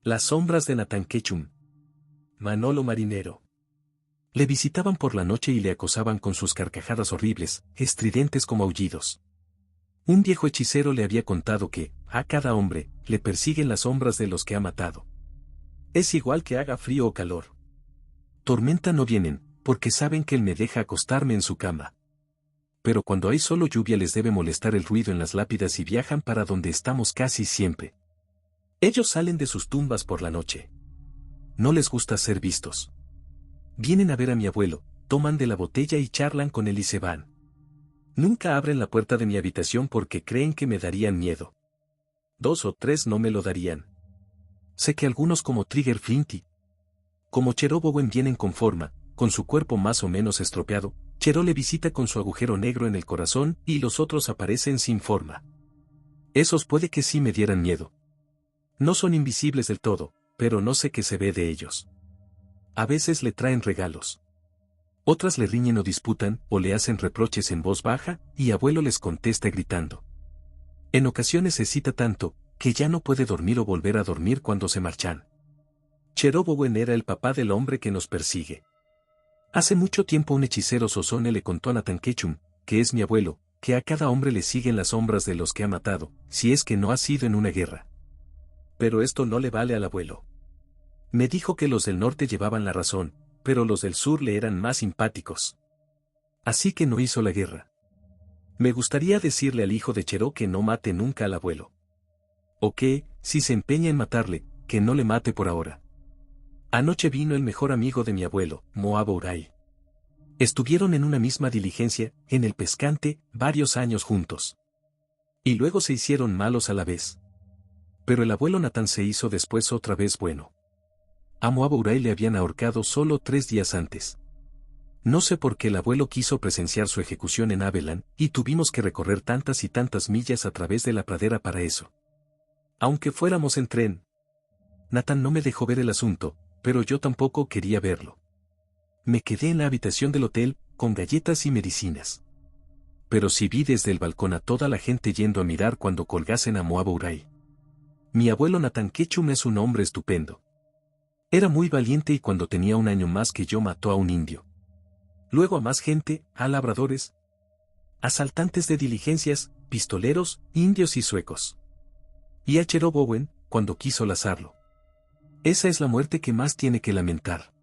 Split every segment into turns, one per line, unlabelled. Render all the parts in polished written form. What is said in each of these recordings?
Las sombras de Nathan Ketchum. Manolo Marinero. Le visitaban por la noche y le acosaban con sus carcajadas horribles, estridentes como aullidos. Un viejo hechicero le había contado que, a cada hombre, le persiguen las sombras de los que ha matado. Es igual que haga frío o calor. Tormenta no vienen, porque saben que él me deja acostarme en su cama. Pero cuando hay solo lluvia les debe molestar el ruido en las lápidas y viajan para donde estamos casi siempre. Ellos salen de sus tumbas por la noche. No les gusta ser vistos. Vienen a ver a mi abuelo, toman de la botella y charlan con él y se van. Nunca abren la puerta de mi habitación porque creen que me darían miedo. 2 o 3 no me lo darían. Sé que algunos como Trigger Flinty, como Chero Bowen vienen con forma, con su cuerpo más o menos estropeado. Chero le visita con su agujero negro en el corazón y los otros aparecen sin forma. Esos puede que sí me dieran miedo. No son invisibles del todo, pero no sé qué se ve de ellos. A veces le traen regalos. Otras le riñen o disputan, o le hacen reproches en voz baja, y abuelo les contesta gritando. En ocasiones se cita tanto, que ya no puede dormir o volver a dormir cuando se marchan. Chero Bowen era el papá del hombre que nos persigue. Hace mucho tiempo un hechicero Sosone le contó a Nathan Ketchum, que es mi abuelo, que a cada hombre le siguen las sombras de los que ha matado, si es que no ha sido en una guerra. Pero esto no le vale al abuelo. Me dijo que los del norte llevaban la razón, pero los del sur le eran más simpáticos. Así que no hizo la guerra. Me gustaría decirle al hijo de Chero que no mate nunca al abuelo. O que, si se empeña en matarle, que no le mate por ahora. Anoche vino el mejor amigo de mi abuelo, Moab Uray. Estuvieron en una misma diligencia, en el pescante, varios años juntos. Y luego se hicieron malos a la vez. Pero el abuelo Nathan se hizo después otra vez bueno. A Moab Uray le habían ahorcado solo 3 días antes. No sé por qué el abuelo quiso presenciar su ejecución en Abelan, y tuvimos que recorrer tantas y tantas millas a través de la pradera para eso. Aunque fuéramos en tren. Nathan no me dejó ver el asunto, pero yo tampoco quería verlo. Me quedé en la habitación del hotel, con galletas y medicinas. Pero sí vi desde el balcón a toda la gente yendo a mirar cuando colgasen a Moab Uray. Mi abuelo Nathan Ketchum es un hombre estupendo. Era muy valiente y cuando tenía 1 año más que yo mató a un indio. Luego a más gente, a labradores, asaltantes de diligencias, pistoleros, indios y suecos. Y a Chero Bowen, cuando quiso lazarlo. Esa es la muerte que más tiene que lamentar.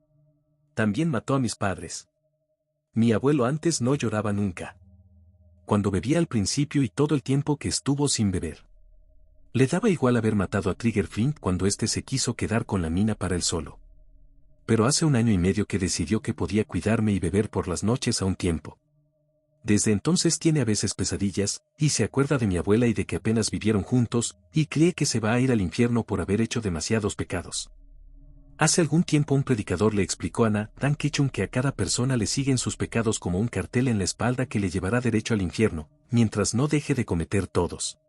También mató a mis padres. Mi abuelo antes no lloraba nunca. Cuando bebía al principio y todo el tiempo que estuvo sin beber. Le daba igual haber matado a Trigger Flint cuando éste se quiso quedar con la mina para él solo. Pero hace 1 año y medio que decidió que podía cuidarme y beber por las noches a un tiempo. Desde entonces tiene a veces pesadillas, y se acuerda de mi abuela y de que apenas vivieron juntos, y cree que se va a ir al infierno por haber hecho demasiados pecados. Hace algún tiempo un predicador le explicó a Nathan Ketchum que a cada persona le siguen sus pecados como un cartel en la espalda que le llevará derecho al infierno, mientras no deje de cometer todos.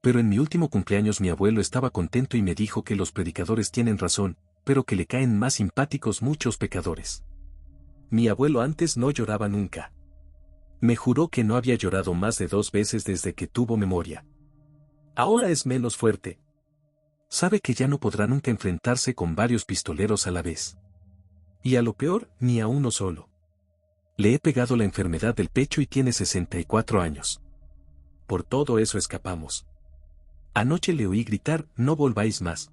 Pero en mi último cumpleaños mi abuelo estaba contento y me dijo que los predicadores tienen razón, pero que le caen más simpáticos muchos pecadores. Mi abuelo antes no lloraba nunca. Me juró que no había llorado más de 2 veces desde que tuvo memoria. Ahora es menos fuerte. Sabe que ya no podrá nunca enfrentarse con varios pistoleros a la vez. Y a lo peor, ni a uno solo. Le he pegado la enfermedad del pecho y tiene 64 años. Por todo eso escapamos. Anoche le oí gritar, no volváis más.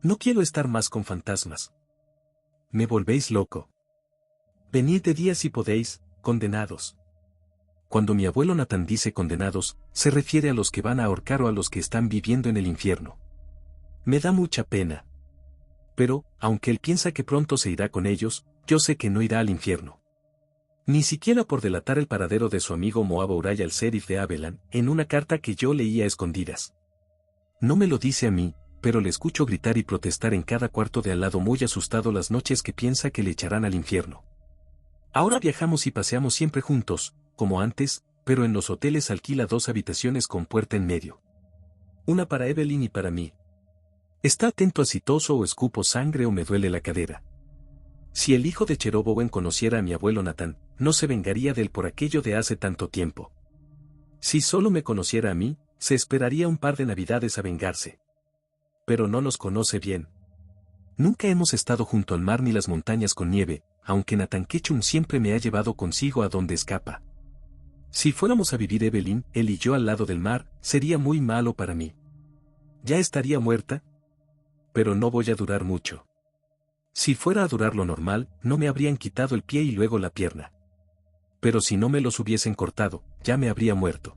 No quiero estar más con fantasmas. Me volvéis loco. Venid de día si podéis, condenados. Cuando mi abuelo Nathan dice condenados, se refiere a los que van a ahorcar o a los que están viviendo en el infierno. Me da mucha pena. Pero, aunque él piensa que pronto se irá con ellos, yo sé que no irá al infierno. Ni siquiera por delatar el paradero de su amigo Moab Uray al sheriff de Abelan, en una carta que yo leía a escondidas. No me lo dice a mí, pero le escucho gritar y protestar en cada cuarto de al lado muy asustado las noches que piensa que le echarán al infierno. Ahora viajamos y paseamos siempre juntos, como antes, pero en los hoteles alquila 2 habitaciones con puerta en medio. Una para Evelyn y para mí. Está atento a si toso o escupo sangre o me duele la cadera. Si el hijo de Chero Bowen conociera a mi abuelo Nathan, no se vengaría de él por aquello de hace tanto tiempo. Si solo me conociera a mí, se esperaría un par de navidades a vengarse. pero no nos conoce bien. Nunca hemos estado junto al mar ni las montañas con nieve, aunque Nathan Ketchum siempre me ha llevado consigo a donde escapa. Si fuéramos a vivir Evelyn, él y yo al lado del mar, sería muy malo para mí. Ya estaría muerta, pero no voy a durar mucho. Si fuera a durar lo normal, no me habrían quitado el pie y luego la pierna. Pero si no me los hubiesen cortado, ya me habría muerto.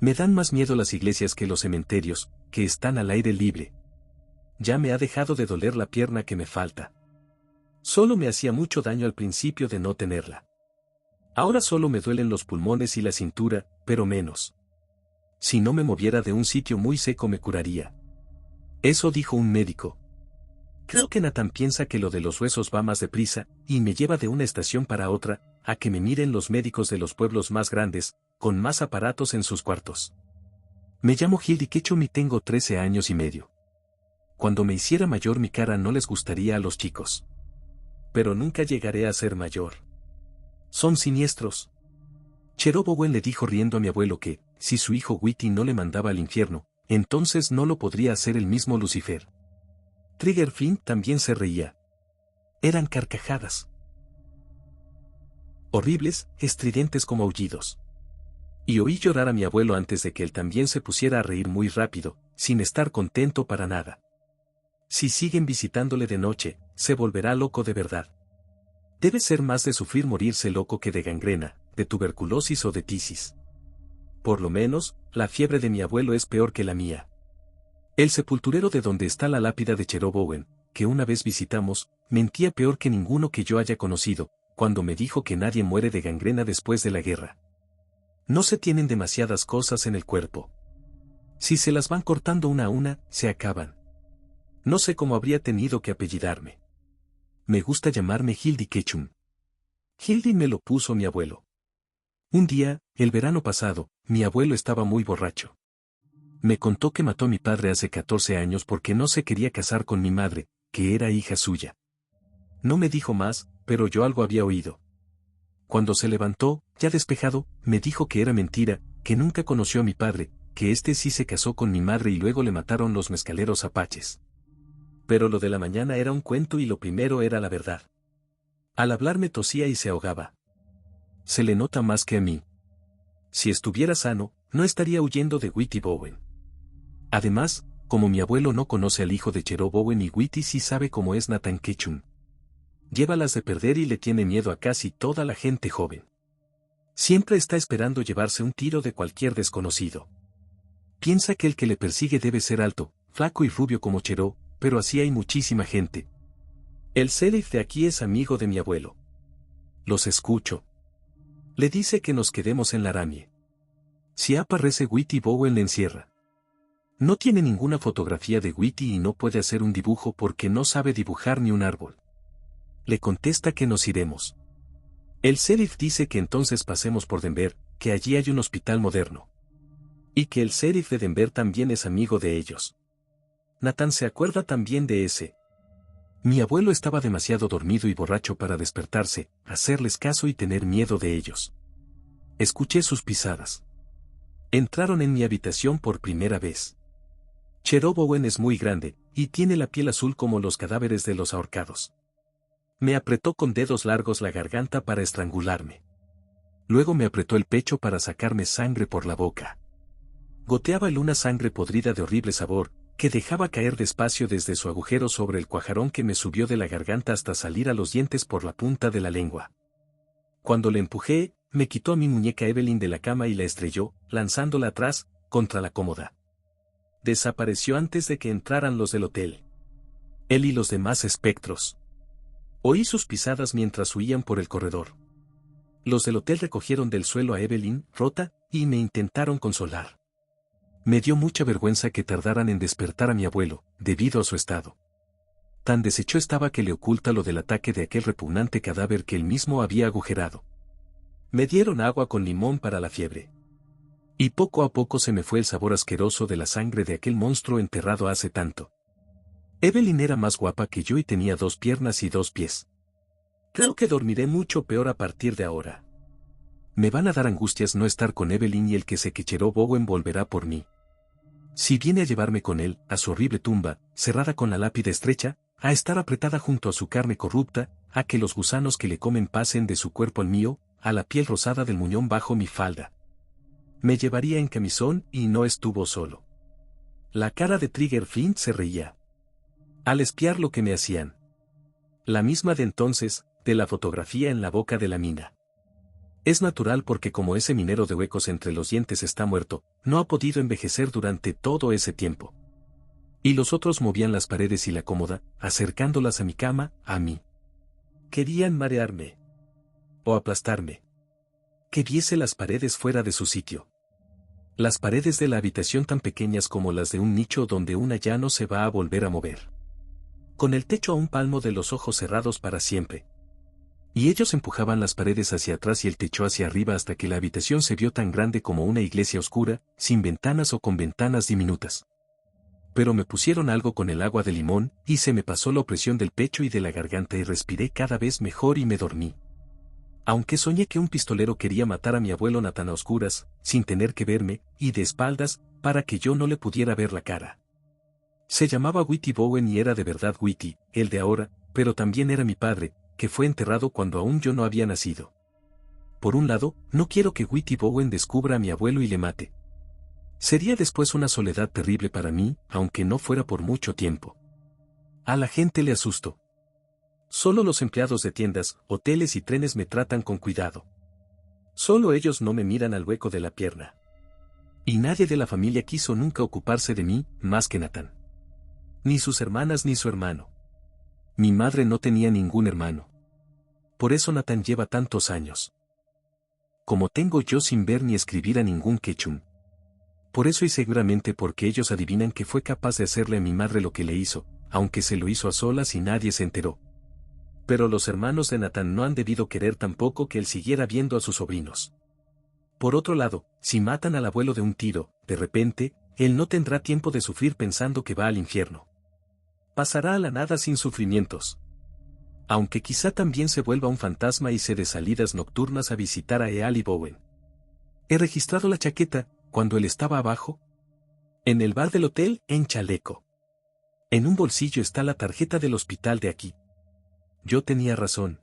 Me dan más miedo las iglesias que los cementerios, que están al aire libre. Ya me ha dejado de doler la pierna que me falta. Solo me hacía mucho daño al principio de no tenerla. Ahora solo me duelen los pulmones y la cintura, pero menos. Si no me moviera de un sitio muy seco me curaría. Eso dijo un médico. Creo que Nathan piensa que lo de los huesos va más deprisa, y me lleva de una estación para otra, a que me miren los médicos de los pueblos más grandes, con más aparatos en sus cuartos. Me llamo Hildy Ketchum y tengo 13 años y medio. Cuando me hiciera mayor mi cara no les gustaría a los chicos. Pero nunca llegaré a ser mayor. Son siniestros. Cherub Owen le dijo riendo a mi abuelo que, si su hijo Whitty no le mandaba al infierno, entonces no lo podría hacer el mismo Lucifer. Trigger Flint también se reía. Eran carcajadas horribles, estridentes como aullidos. Y oí llorar a mi abuelo antes de que él también se pusiera a reír muy rápido, sin estar contento para nada. Si siguen visitándole de noche, se volverá loco de verdad. Debe ser más de sufrir morirse loco que de gangrena, de tuberculosis o de tisis. Por lo menos, la fiebre de mi abuelo es peor que la mía. El sepulturero de donde está la lápida de Cherub Owen, que una vez visitamos, mentía peor que ninguno que yo haya conocido, cuando me dijo que nadie muere de gangrena después de la guerra. No se tienen demasiadas cosas en el cuerpo. Si se las van cortando una a una, se acaban. No sé cómo habría tenido que apellidarme. Me gusta llamarme Hildy Ketchum. Hildy me lo puso mi abuelo. Un día, el verano pasado, mi abuelo estaba muy borracho. Me contó que mató a mi padre hace 14 años porque no se quería casar con mi madre, que era hija suya. No me dijo más, pero yo algo había oído. Cuando se levantó, ya despejado, me dijo que era mentira, que nunca conoció a mi padre, que éste sí se casó con mi madre y luego le mataron los mezcaleros apaches. Pero lo de la mañana era un cuento y lo primero era la verdad. Al hablarme tosía y se ahogaba. Se le nota más que a mí. Si estuviera sano, no estaría huyendo de Whitty Bowen. Además, como mi abuelo no conoce al hijo de Cherub Owen y Whitty sí sabe cómo es Nathan Ketchum. Llévalas de perder y le tiene miedo a casi toda la gente joven. Siempre está esperando llevarse un tiro de cualquier desconocido. Piensa que el que le persigue debe ser alto, flaco y rubio como Cherub, pero así hay muchísima gente. El sheriff de aquí es amigo de mi abuelo. Los escucho. Le dice que nos quedemos en Laramie. Si aparece Whitty Bowen le encierra. No tiene ninguna fotografía de Whitty y no puede hacer un dibujo porque no sabe dibujar ni un árbol. Le contesta que nos iremos. El sheriff dice que entonces pasemos por Denver, que allí hay un hospital moderno. Y que el sheriff de Denver también es amigo de ellos. Nathan se acuerda también de ese. Mi abuelo estaba demasiado dormido y borracho para despertarse, hacerles caso y tener miedo de ellos. Escuché sus pisadas. Entraron en mi habitación por primera vez. Cherub Owen es muy grande, y tiene la piel azul como los cadáveres de los ahorcados. Me apretó con dedos largos la garganta para estrangularme. Luego me apretó el pecho para sacarme sangre por la boca. Goteaba una sangre podrida de horrible sabor, que dejaba caer despacio desde su agujero sobre el cuajarón que me subió de la garganta hasta salir a los dientes por la punta de la lengua. Cuando le empujé, me quitó a mi muñeca Evelyn de la cama y la estrelló, lanzándola atrás, contra la cómoda. Desapareció antes de que entraran los del hotel. Él y los demás espectros. Oí sus pisadas mientras huían por el corredor. Los del hotel recogieron del suelo a Evelyn, rota, y me intentaron consolar. Me dio mucha vergüenza que tardaran en despertar a mi abuelo, debido a su estado. Tan deshecho estaba que le oculta lo del ataque de aquel repugnante cadáver que él mismo había agujerado. Me dieron agua con limón para la fiebre. Y poco a poco se me fue el sabor asqueroso de la sangre de aquel monstruo enterrado hace tanto. Evelyn era más guapa que yo y tenía 2 piernas y 2 pies. Creo que dormiré mucho peor a partir de ahora. Me van a dar angustias no estar con Evelyn y el que sé que Cherub Owen volverá por mí. Si viene a llevarme con él, a su horrible tumba, cerrada con la lápida estrecha, a estar apretada junto a su carne corrupta, a que los gusanos que le comen pasen de su cuerpo al mío, a la piel rosada del muñón bajo mi falda. Me llevaría en camisón y no estuvo solo. La cara de Trigger Flint se reía. Al espiar lo que me hacían. La misma de entonces, de la fotografía en la boca de la mina. Es natural porque como ese minero de huecos entre los dientes está muerto, no ha podido envejecer durante todo ese tiempo. Y los otros movían las paredes y la cómoda, acercándolas a mi cama, a mí. Querían marearme. O aplastarme. Que viese las paredes fuera de su sitio. Las paredes de la habitación tan pequeñas como las de un nicho donde una ya no se va a volver a mover. Con el techo a un palmo de los ojos cerrados para siempre. Y ellos empujaban las paredes hacia atrás y el techo hacia arriba hasta que la habitación se vio tan grande como una iglesia oscura, sin ventanas o con ventanas diminutas. Pero me pusieron algo con el agua de limón, y se me pasó la opresión del pecho y de la garganta y respiré cada vez mejor y me dormí. Aunque soñé que un pistolero quería matar a mi abuelo Nathan a oscuras, sin tener que verme, y de espaldas, para que yo no le pudiera ver la cara. Se llamaba Whitey Bowen y era de verdad Whitey, el de ahora, pero también era mi padre, que fue enterrado cuando aún yo no había nacido. Por un lado, no quiero que Whitey Bowen descubra a mi abuelo y le mate. Sería después una soledad terrible para mí, aunque no fuera por mucho tiempo. A la gente le asusto. Solo los empleados de tiendas, hoteles y trenes me tratan con cuidado. Solo ellos no me miran al hueco de la pierna. Y nadie de la familia quiso nunca ocuparse de mí, más que Nathan. Ni sus hermanas ni su hermano. Mi madre no tenía ningún hermano. Por eso Nathan lleva tantos años. Como tengo yo sin ver ni escribir a ningún quechum. Por eso y seguramente porque ellos adivinan que fue capaz de hacerle a mi madre lo que le hizo, aunque se lo hizo a solas y nadie se enteró. Pero los hermanos de Nathan no han debido querer tampoco que él siguiera viendo a sus sobrinos. Por otro lado, si matan al abuelo de un tiro, de repente, él no tendrá tiempo de sufrir pensando que va al infierno. Pasará a la nada sin sufrimientos. Aunque quizá también se vuelva un fantasma y se dé salidas nocturnas a visitar a Eali Bowen. He registrado la chaqueta, cuando él estaba abajo. En el bar del hotel, en chaleco. En un bolsillo está la tarjeta del hospital de aquí. Yo tenía razón.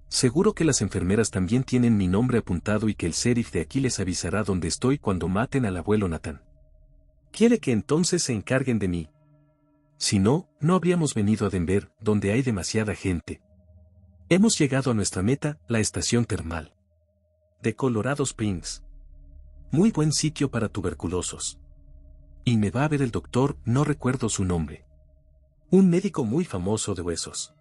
Seguro que las enfermeras también tienen mi nombre apuntado y que el sheriff de aquí les avisará dónde estoy cuando maten al abuelo Nathan. Quiere que entonces se encarguen de mí. Si no, no habríamos venido a Denver, donde hay demasiada gente. Hemos llegado a nuestra meta, la estación termal de Colorado Springs. Muy buen sitio para tuberculosos. Y me va a ver el doctor, no recuerdo su nombre. Un médico muy famoso de huesos.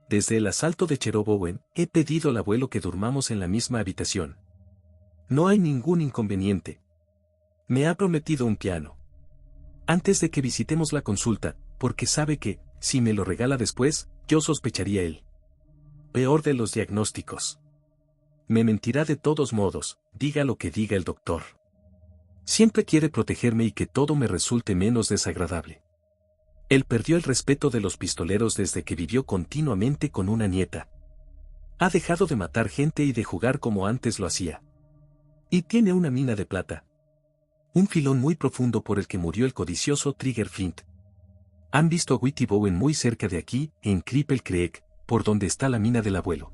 Desde el asalto de Chero Bowen, he pedido al abuelo que durmamos en la misma habitación. No hay ningún inconveniente. Me ha prometido un piano. Antes de que visitemos la consulta, porque sabe que, si me lo regala después, yo sospecharía él. Peor de los diagnósticos. Me mentirá de todos modos, diga lo que diga el doctor. Siempre quiere protegerme y que todo me resulte menos desagradable. Él perdió el respeto de los pistoleros desde que vivió continuamente con una nieta. Ha dejado de matar gente y de jugar como antes lo hacía. Y tiene una mina de plata. Un filón muy profundo por el que murió el codicioso Trigger Flint. Han visto a Whitey Bowen muy cerca de aquí, en Cripple Creek, por donde está la mina del abuelo.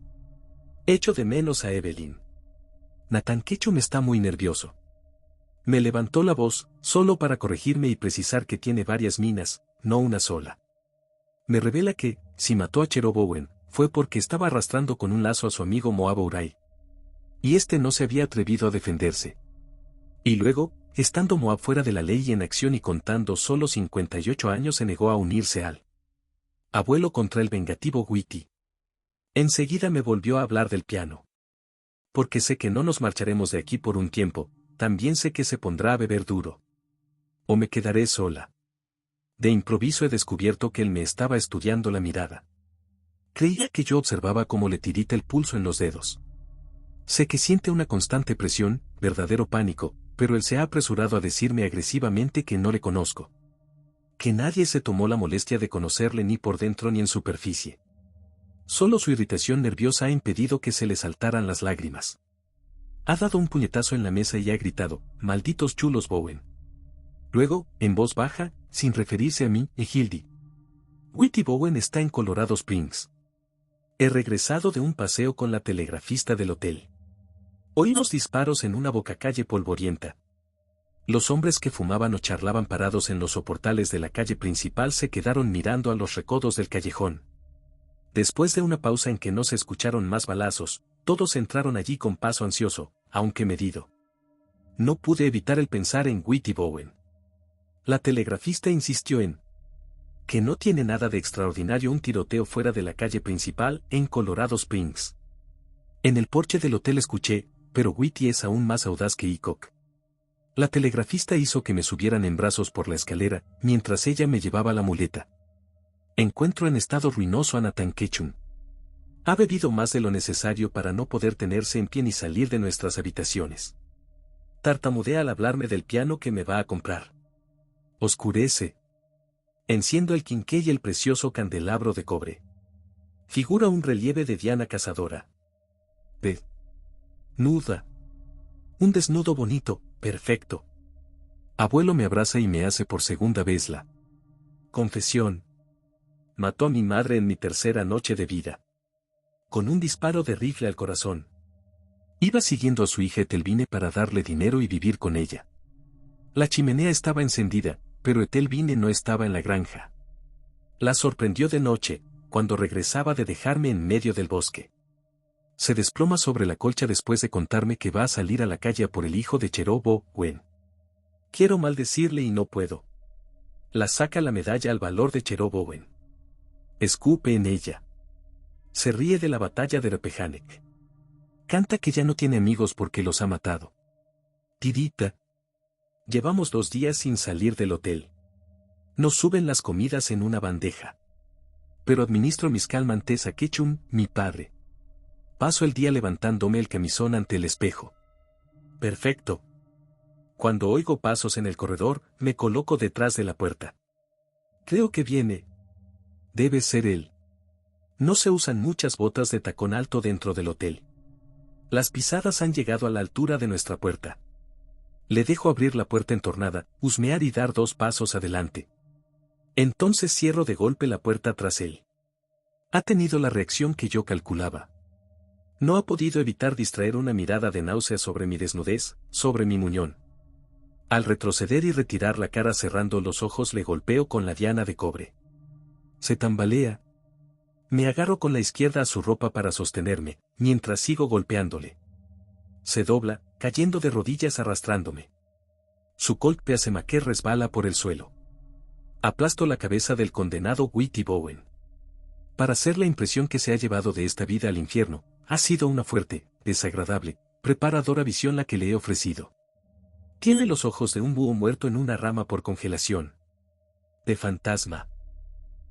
Echo de menos a Evelyn. Nathan Ketchum está muy nervioso. Me levantó la voz, solo para corregirme y precisar que tiene varias minas, no una sola. Me revela que, si mató a Chero Bowen, fue porque estaba arrastrando con un lazo a su amigo Moab Uray. Y este no se había atrevido a defenderse. Y luego, estando Moab fuera de la ley y en acción y contando solo 58 años, se negó a unirse al abuelo contra el vengativo Whitey. Enseguida me volvió a hablar del piano. Porque sé que no nos marcharemos de aquí por un tiempo, también sé que se pondrá a beber duro. O me quedaré sola. De improviso he descubierto que él me estaba estudiando la mirada. Creía que yo observaba cómo le tirita el pulso en los dedos. Sé que siente una constante presión, verdadero pánico, pero él se ha apresurado a decirme agresivamente que no le conozco. Que nadie se tomó la molestia de conocerle ni por dentro ni en superficie. Solo su irritación nerviosa ha impedido que se le saltaran las lágrimas. Ha dado un puñetazo en la mesa y ha gritado, «Malditos chulos Bowen». Luego, en voz baja, sin referirse a mí, Hildy. Whitey Bowen está en Colorado Springs. He regresado de un paseo con la telegrafista del hotel. Oímos disparos en una bocacalle polvorienta. Los hombres que fumaban o charlaban parados en los soportales de la calle principal se quedaron mirando a los recodos del callejón. Después de una pausa en que no se escucharon más balazos, todos entraron allí con paso ansioso, aunque medido. No pude evitar el pensar en Whitey Bowen. La telegrafista insistió en que no tiene nada de extraordinario un tiroteo fuera de la calle principal en Colorado Springs. En el porche del hotel escuché, pero Whitey es aún más audaz que Hickok. La telegrafista hizo que me subieran en brazos por la escalera, mientras ella me llevaba la muleta. Encuentro en estado ruinoso a Nathan Ketchum. Ha bebido más de lo necesario para no poder tenerse en pie ni salir de nuestras habitaciones. Tartamudea al hablarme del piano que me va a comprar. Oscurece. Enciendo el quinqué y el precioso candelabro de cobre. Figura un relieve de Diana cazadora. Nuda. Un desnudo bonito, perfecto. Abuelo me abraza y me hace por segunda vez la confesión. Mató a mi madre en mi tercera noche de vida. Con un disparo de rifle al corazón. Iba siguiendo a su hija Ethelvine para darle dinero y vivir con ella. La chimenea estaba encendida, pero Ethelvine no estaba en la granja. La sorprendió de noche, cuando regresaba de dejarme en medio del bosque. Se desploma sobre la colcha después de contarme que va a salir a la calle a por el hijo de Bowen. Quiero maldecirle y no puedo. La saca la medalla al valor de Bowen. Escupe en ella. Se ríe de la batalla de Rappahannock. Canta que ya no tiene amigos porque los ha matado. Tirita. Llevamos 2 días sin salir del hotel. Nos suben las comidas en una bandeja. Pero administro mis calmantes a Ketchum, mi padre. Paso el día levantándome el camisón ante el espejo. Perfecto. Cuando oigo pasos en el corredor, me coloco detrás de la puerta. Creo que viene. Debe ser él. No se usan muchas botas de tacón alto dentro del hotel. Las pisadas han llegado a la altura de nuestra puerta. Le dejo abrir la puerta entornada, husmear y dar 2 pasos adelante. Entonces cierro de golpe la puerta tras él. Ha tenido la reacción que yo calculaba. No ha podido evitar distraer una mirada de náusea sobre mi desnudez, sobre mi muñón. Al retroceder y retirar la cara cerrando los ojos le golpeo con la diana de cobre. Se tambalea. Me agarro con la izquierda a su ropa para sostenerme, mientras sigo golpeándole. Se dobla, cayendo de rodillas arrastrándome. Su Colt Peacemaker resbala por el suelo. Aplasto la cabeza del condenado Whitey Bowen. Para hacer la impresión que se ha llevado de esta vida al infierno, ha sido una fuerte, desagradable, preparadora visión la que le he ofrecido. Tiene los ojos de un búho muerto en una rama por congelación. De fantasma.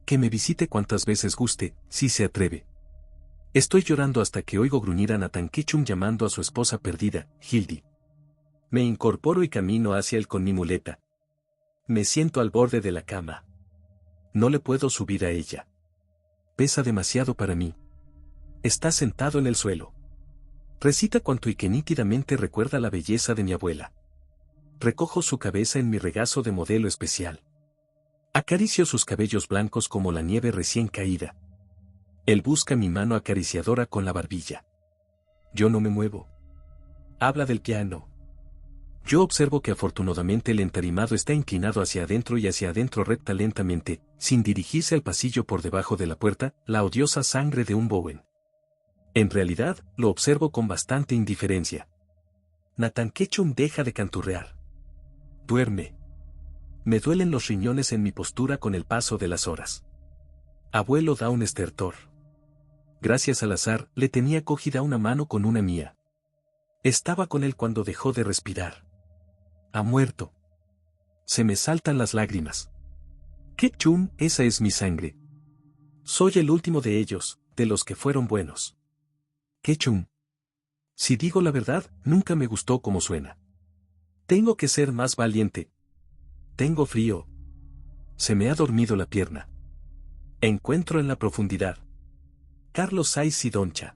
Que me visite cuantas veces guste, si se atreve. Estoy llorando hasta que oigo gruñir a Nathan Ketchum llamando a su esposa perdida, Hildy. Me incorporo y camino hacia él con mi muleta. Me siento al borde de la cama. No le puedo subir a ella. Pesa demasiado para mí. Está sentado en el suelo. Recita cuanto y que nítidamente recuerda la belleza de mi abuela. Recojo su cabeza en mi regazo de modelo especial. Acaricio sus cabellos blancos como la nieve recién caída. Él busca mi mano acariciadora con la barbilla. Yo no me muevo. Habla del piano. Yo observo que afortunadamente el entarimado está inclinado hacia adentro y hacia adentro repta lentamente, sin dirigirse al pasillo por debajo de la puerta, la odiosa sangre de un Bowen. En realidad, lo observo con bastante indiferencia. Nathan Ketchum deja de canturrear. Duerme. Me duelen los riñones en mi postura con el paso de las horas. Abuelo da un estertor. Gracias al azar, le tenía cogida una mano con una mía. Estaba con él cuando dejó de respirar. Ha muerto. Se me saltan las lágrimas. Ketchum, esa es mi sangre. Soy el último de ellos, de los que fueron buenos. Ketchum. Si digo la verdad, nunca me gustó como suena. Tengo que ser más valiente. Tengo frío. Se me ha dormido la pierna. Encuentro en la profundidad. Carlos Saiz y Doncha.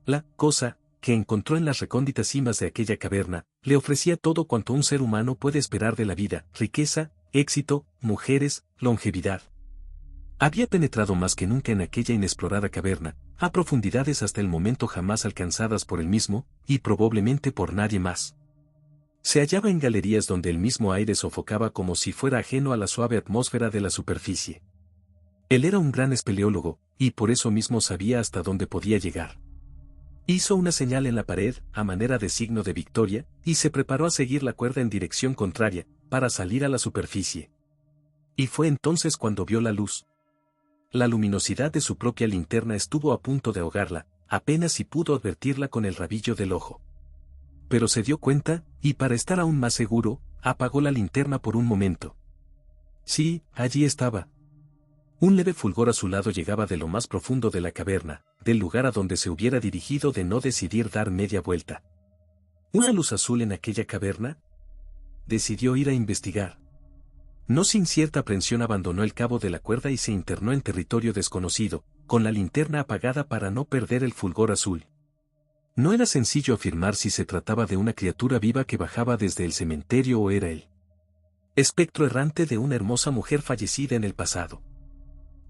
La cosa que encontró en las recónditas cimas de aquella caverna, le ofrecía todo cuanto un ser humano puede esperar de la vida: riqueza, éxito, mujeres, longevidad. Había penetrado más que nunca en aquella inexplorada caverna, a profundidades hasta el momento jamás alcanzadas por él mismo, y probablemente por nadie más. Se hallaba en galerías donde el mismo aire sofocaba como si fuera ajeno a la suave atmósfera de la superficie. Él era un gran espeleólogo, y por eso mismo sabía hasta dónde podía llegar. Hizo una señal en la pared, a manera de signo de victoria, y se preparó a seguir la cuerda en dirección contraria, para salir a la superficie. Y fue entonces cuando vio la luz. La luminosidad de su propia linterna estuvo a punto de ahogarla, apenas si pudo advertirla con el rabillo del ojo. Pero se dio cuenta, y para estar aún más seguro, apagó la linterna por un momento. Sí, allí estaba. Un leve fulgor a su lado llegaba de lo más profundo de la caverna, del lugar a donde se hubiera dirigido de no decidir dar media vuelta. ¿Una luz azul en aquella caverna? Decidió ir a investigar. No sin cierta aprensión abandonó el cabo de la cuerda y se internó en territorio desconocido, con la linterna apagada para no perder el fulgor azul. No era sencillo afirmar si se trataba de una criatura viva que bajaba desde el cementerio o era el espectro errante de una hermosa mujer fallecida en el pasado.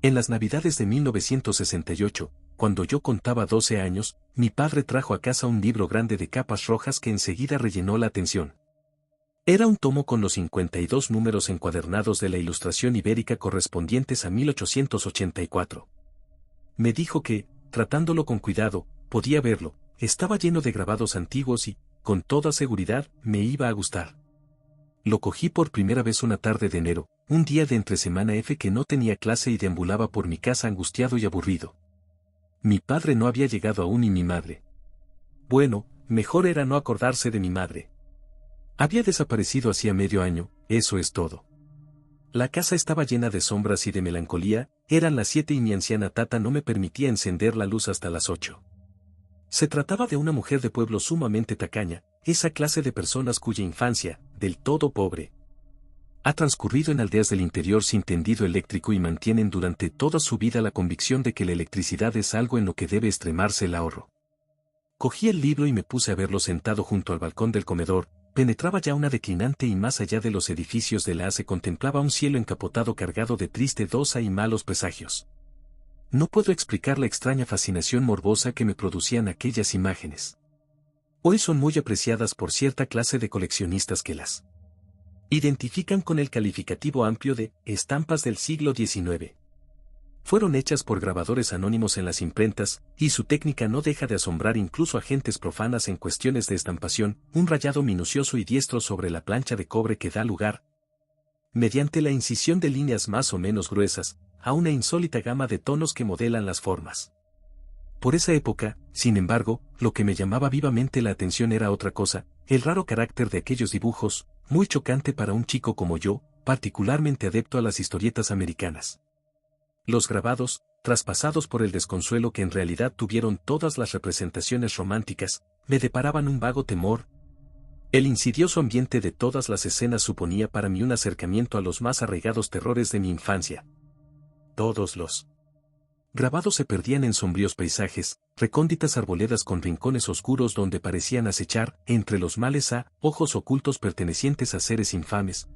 En las Navidades de 1968, cuando yo contaba 12 años, mi padre trajo a casa un libro grande de capas rojas que enseguida rellenó la atención. Era un tomo con los 52 números encuadernados de la Ilustración Ibérica correspondientes a 1884. Me dijo que, tratándolo con cuidado, podía verlo, estaba lleno de grabados antiguos y, con toda seguridad, me iba a gustar. Lo cogí por primera vez una tarde de enero, un día de entre semana que no tenía clase y deambulaba por mi casa angustiado y aburrido. Mi padre no había llegado aún y mi madre. Bueno, mejor era no acordarse de mi madre. Había desaparecido hacía medio año, eso es todo. La casa estaba llena de sombras y de melancolía, eran las 7 y mi anciana tata no me permitía encender la luz hasta las 8. Se trataba de una mujer de pueblo sumamente tacaña, esa clase de personas cuya infancia, del todo pobre, ha transcurrido en aldeas del interior sin tendido eléctrico y mantienen durante toda su vida la convicción de que la electricidad es algo en lo que debe extremarse el ahorro. Cogí el libro y me puse a verlo sentado junto al balcón del comedor. Penetraba ya una declinante y más allá de los edificios de la se contemplaba un cielo encapotado cargado de triste dosa y malos presagios. No puedo explicar la extraña fascinación morbosa que me producían aquellas imágenes. Hoy son muy apreciadas por cierta clase de coleccionistas que las identifican con el calificativo amplio de estampas del siglo XIX. Fueron hechas por grabadores anónimos en las imprentas, y su técnica no deja de asombrar incluso a gentes profanas en cuestiones de estampación, un rayado minucioso y diestro sobre la plancha de cobre que da lugar, mediante la incisión de líneas más o menos gruesas, a una insólita gama de tonos que modelan las formas. Por esa época, sin embargo, lo que me llamaba vivamente la atención era otra cosa, el raro carácter de aquellos dibujos, muy chocante para un chico como yo, particularmente adepto a las historietas americanas. Los grabados, traspasados por el desconsuelo que en realidad tuvieron todas las representaciones románticas, me deparaban un vago temor. El insidioso ambiente de todas las escenas suponía para mí un acercamiento a los más arraigados terrores de mi infancia. Todos los grabados se perdían en sombríos paisajes, recónditas arboledas con rincones oscuros donde parecían acechar, entre los males ojos ocultos pertenecientes a seres infames.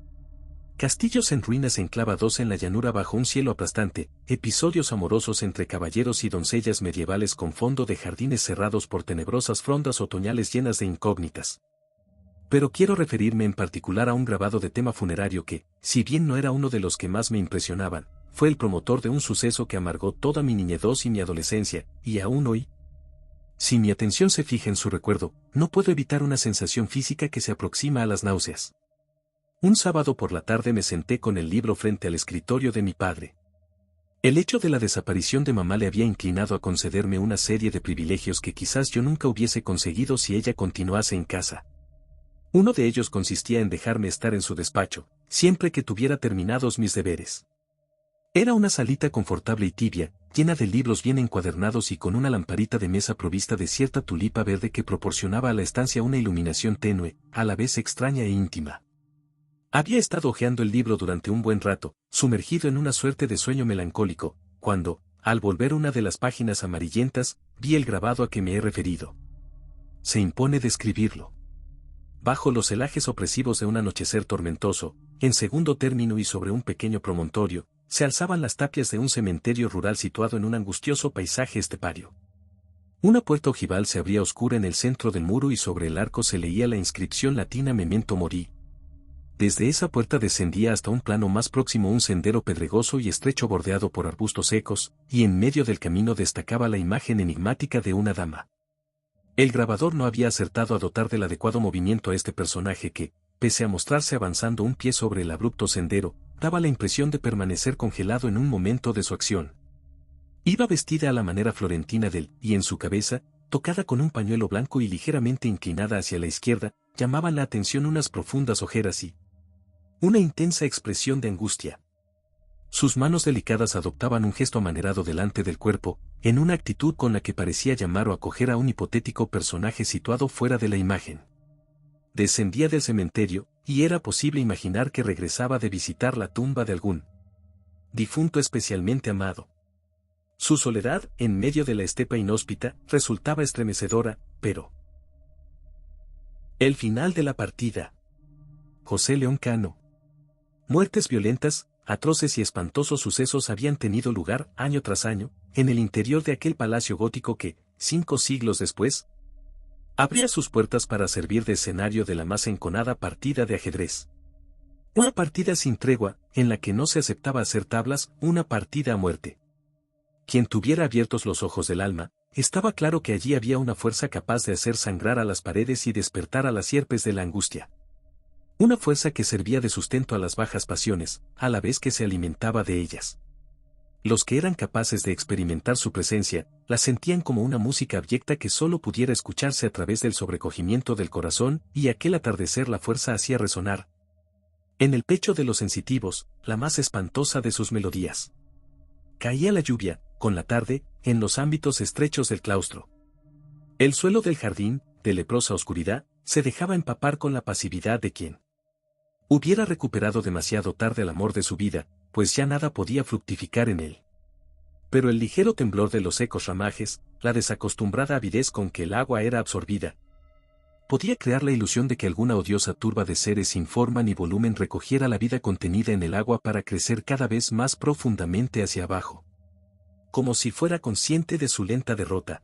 Castillos en ruinas enclavados en la llanura bajo un cielo aplastante, episodios amorosos entre caballeros y doncellas medievales con fondo de jardines cerrados por tenebrosas frondas otoñales llenas de incógnitas. Pero quiero referirme en particular a un grabado de tema funerario que, si bien no era uno de los que más me impresionaban, fue el promotor de un suceso que amargó toda mi niñez y mi adolescencia, y aún hoy. Si mi atención se fija en su recuerdo, no puedo evitar una sensación física que se aproxima a las náuseas. Un sábado por la tarde me senté con el libro frente al escritorio de mi padre. El hecho de la desaparición de mamá le había inclinado a concederme una serie de privilegios que quizás yo nunca hubiese conseguido si ella continuase en casa. Uno de ellos consistía en dejarme estar en su despacho, siempre que tuviera terminados mis deberes. Era una salita confortable y tibia, llena de libros bien encuadernados y con una lamparita de mesa provista de cierta tulipa verde que proporcionaba a la estancia una iluminación tenue, a la vez extraña e íntima. Había estado hojeando el libro durante un buen rato, sumergido en una suerte de sueño melancólico, cuando, al volver una de las páginas amarillentas, vi el grabado a que me he referido. se impone describirlo. Bajo los celajes opresivos de un anochecer tormentoso, en segundo término y sobre un pequeño promontorio, se alzaban las tapias de un cementerio rural situado en un angustioso paisaje estepario. Una puerta ojival se abría oscura en el centro del muro y sobre el arco se leía la inscripción latina Memento Mori. Desde esa puerta descendía hasta un plano más próximo un sendero pedregoso y estrecho bordeado por arbustos secos, y en medio del camino destacaba la imagen enigmática de una dama. El grabador no había acertado a dotar del adecuado movimiento a este personaje que, pese a mostrarse avanzando un pie sobre el abrupto sendero, daba la impresión de permanecer congelado en un momento de su acción. Iba vestida a la manera florentina y en su cabeza, tocada con un pañuelo blanco y ligeramente inclinada hacia la izquierda, llamaban la atención unas profundas ojeras y una intensa expresión de angustia. Sus manos delicadas adoptaban un gesto amanerado delante del cuerpo, en una actitud con la que parecía llamar o acoger a un hipotético personaje situado fuera de la imagen. Descendía del cementerio, y era posible imaginar que regresaba de visitar la tumba de algún difunto especialmente amado. Su soledad, en medio de la estepa inhóspita, resultaba estremecedora, pero el final de la partida. José León Cano. Muertes violentas, atroces y espantosos sucesos habían tenido lugar, año tras año, en el interior de aquel palacio gótico que, 5 siglos después, abría sus puertas para servir de escenario de la más enconada partida de ajedrez. Una partida sin tregua, en la que no se aceptaba hacer tablas, una partida a muerte. Quien tuviera abiertos los ojos del alma, estaba claro que allí había una fuerza capaz de hacer sangrar a las paredes y despertar a las sierpes de la angustia. Una fuerza que servía de sustento a las bajas pasiones, a la vez que se alimentaba de ellas. Los que eran capaces de experimentar su presencia, la sentían como una música abyecta que solo pudiera escucharse a través del sobrecogimiento del corazón, y aquel atardecer la fuerza hacía resonar en el pecho de los sensitivos, la más espantosa de sus melodías. Caía la lluvia, con la tarde, en los ámbitos estrechos del claustro. El suelo del jardín, de leprosa oscuridad, se dejaba empapar con la pasividad de quien hubiera recuperado demasiado tarde el amor de su vida, pues ya nada podía fructificar en él. Pero el ligero temblor de los secos ramajes, la desacostumbrada avidez con que el agua era absorbida, podía crear la ilusión de que alguna odiosa turba de seres sin forma ni volumen recogiera la vida contenida en el agua para crecer cada vez más profundamente hacia abajo. Como si fuera consciente de su lenta derrota,